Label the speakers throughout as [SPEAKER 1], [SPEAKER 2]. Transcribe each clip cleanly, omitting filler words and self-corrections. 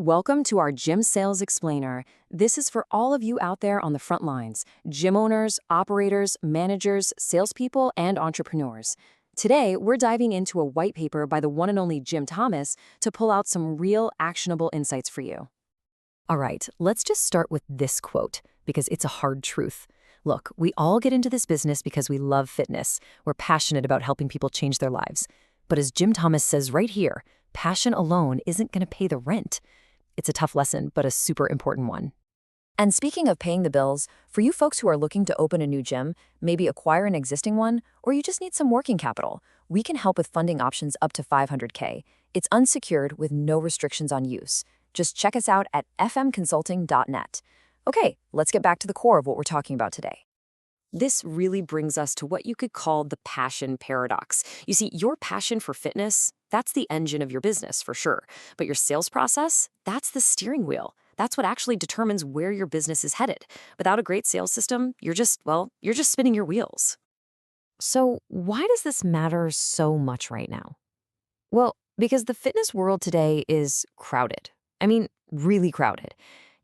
[SPEAKER 1] Welcome to our Gym Sales Explainer. This is for all of you out there on the front lines, gym owners, operators, managers, salespeople, and entrepreneurs. Today, we're diving into a white paper by the one and only jthomas to pull out some real actionable insights for you. All right, let's just start with this quote, because it's a hard truth. Look, we all get into this business because we love fitness. We're passionate about helping people change their lives. But as jthomas says right here, passion alone isn't going to pay the rent. It's a tough lesson, but a super important one. And speaking of paying the bills, for you folks who are looking to open a new gym, maybe acquire an existing one, or you just need some working capital, we can help with funding options up to $500K. It's unsecured with no restrictions on use. Just check us out at fmconsulting.net. Okay, let's get back to the core of what we're talking about today. This really brings us to what you could call the passion paradox. You see, your passion for fitness, that's the engine of your business for sure. But your sales process, that's the steering wheel. That's what actually determines where your business is headed. Without a great sales system, you're just spinning your wheels. So why does this matter so much right now? Well, because the fitness world today is crowded. I mean, really crowded.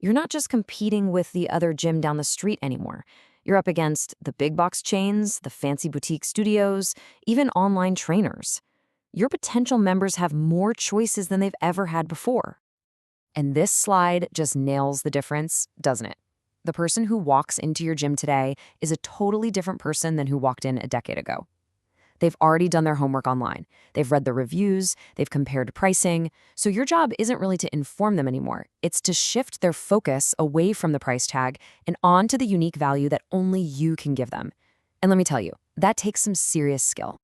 [SPEAKER 1] You're not just competing with the other gym down the street anymore. You're up against the big box chains, the fancy boutique studios, even online trainers. Your potential members have more choices than they've ever had before. And this slide just nails the difference, doesn't it? The person who walks into your gym today is a totally different person than who walked in a decade ago. They've already done their homework online. They've read the reviews, they've compared pricing. So your job isn't really to inform them anymore. It's to shift their focus away from the price tag and onto the unique value that only you can give them. And let me tell you, that takes some serious skill.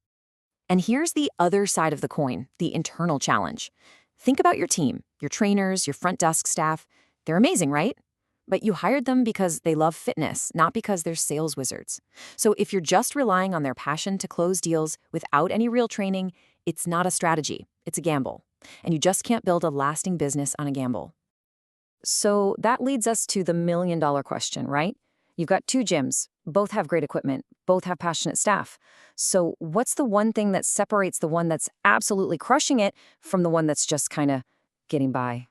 [SPEAKER 1] And here's the other side of the coin, the internal challenge. Think about your team, your trainers, your front desk staff. They're amazing, right? But you hired them because they love fitness, not because they're sales wizards. So if you're just relying on their passion to close deals without any real training, it's not a strategy, it's a gamble. And you just can't build a lasting business on a gamble. So that leads us to the million-dollar question, right? You've got two gyms, both have great equipment, both have passionate staff. So what's the one thing that separates the one that's absolutely crushing it from the one that's just kind of getting by?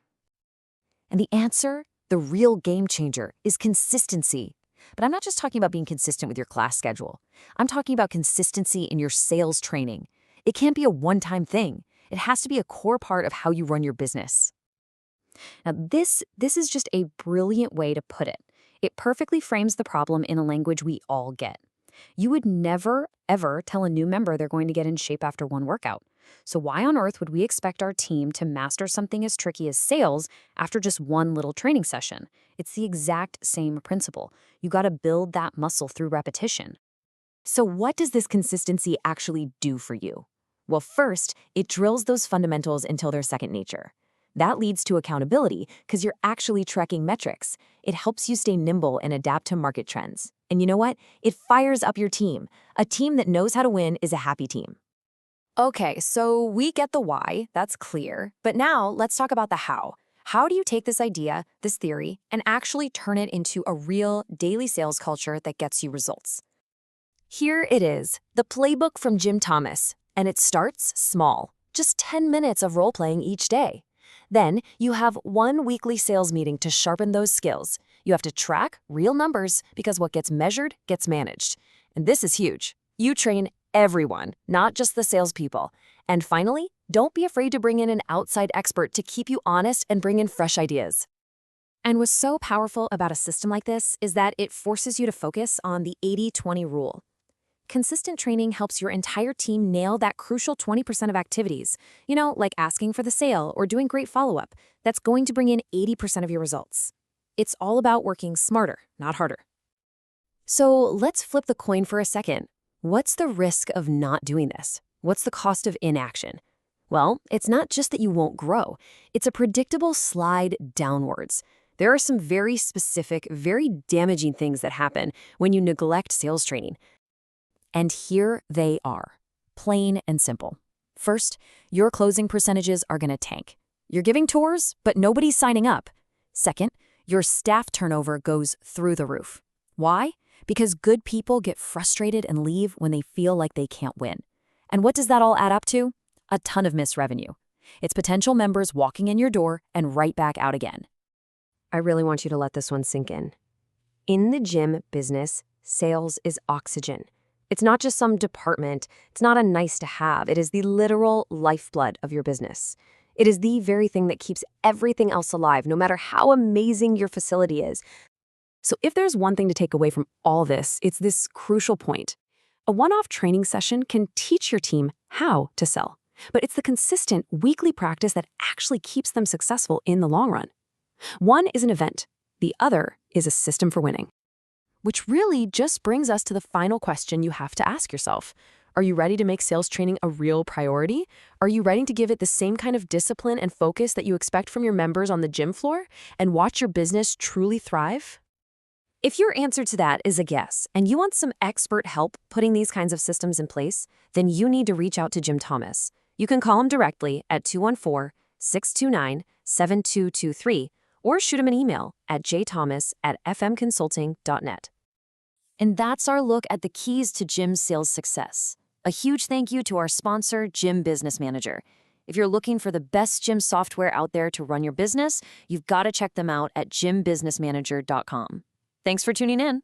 [SPEAKER 1] And the answer, the real game changer, is consistency. But I'm not just talking about being consistent with your class schedule. I'm talking about consistency in your sales training. It can't be a one-time thing. It has to be a core part of how you run your business. Now, this is just a brilliant way to put it. It perfectly frames the problem in a language we all get. You would never, ever tell a new member they're going to get in shape after one workout. So why on earth would we expect our team to master something as tricky as sales after just one little training session? It's the exact same principle. You got to build that muscle through repetition. So what does this consistency actually do for you? Well, first, it drills those fundamentals until they're second nature. That leads to accountability because you're actually tracking metrics. It helps you stay nimble and adapt to market trends. And you know what? It fires up your team. A team that knows how to win is a happy team. Okay, so we get the why, that's clear. But now let's talk about the how. How do you take this idea, this theory, and actually turn it into a real daily sales culture that gets you results? Here it is, the playbook from jthomas, and it starts small, just 10 minutes of role-playing each day. Then you have one weekly sales meeting to sharpen those skills. You have to track real numbers because what gets measured gets managed. And this is huge. You train everyone, not just the salespeople. And finally, don't be afraid to bring in an outside expert to keep you honest and bring in fresh ideas. And what's so powerful about a system like this is that it forces you to focus on the 80-20 rule. Consistent training helps your entire team nail that crucial 20% of activities, like asking for the sale or doing great follow-up, that's going to bring in 80% of your results. It's all about working smarter, not harder. So let's flip the coin for a second. What's the risk of not doing this? What's the cost of inaction? Well, it's not just that you won't grow. It's a predictable slide downwards. There are some very specific, very damaging things that happen when you neglect sales training. And here they are, plain and simple. First, your closing percentages are going to tank. You're giving tours, but nobody's signing up. Second, your staff turnover goes through the roof. Why? Because good people get frustrated and leave when they feel like they can't win. And what does that all add up to? A ton of missed revenue.
[SPEAKER 2] It's potential members walking in your door and right back out again.
[SPEAKER 3] I really want you to let this one sink in. In the gym business, sales is oxygen. It's not just some department. It's not a nice to have. It is the literal lifeblood of your business. It is the very thing that keeps everything else alive, no matter how amazing your facility is.
[SPEAKER 2] So if there's one thing to take away from all this, it's this crucial point. A one-off training session can teach your team how to sell, but it's the consistent weekly practice that actually keeps them successful in the long run. One is an event. The other is a system for winning. Which really just brings us to the final question you have to ask yourself. Are you ready to make sales training a real priority? Are you ready to give it the same kind of discipline and focus that you expect from your members on the gym floor and watch your business truly thrive?
[SPEAKER 1] If your answer to that is a yes, and you want some expert help putting these kinds of systems in place, then you need to reach out to Jim Thomas. You can call him directly at 214-629-7223 or shoot him an email at jthomas@fmconsulting.net. And that's our look at the keys to Jim's sales success. A huge thank you to our sponsor, Gym Business Manager. If you're looking for the best gym software out there to run your business, you've got to check them out at gymbusinessmanager.com. Thanks for tuning in.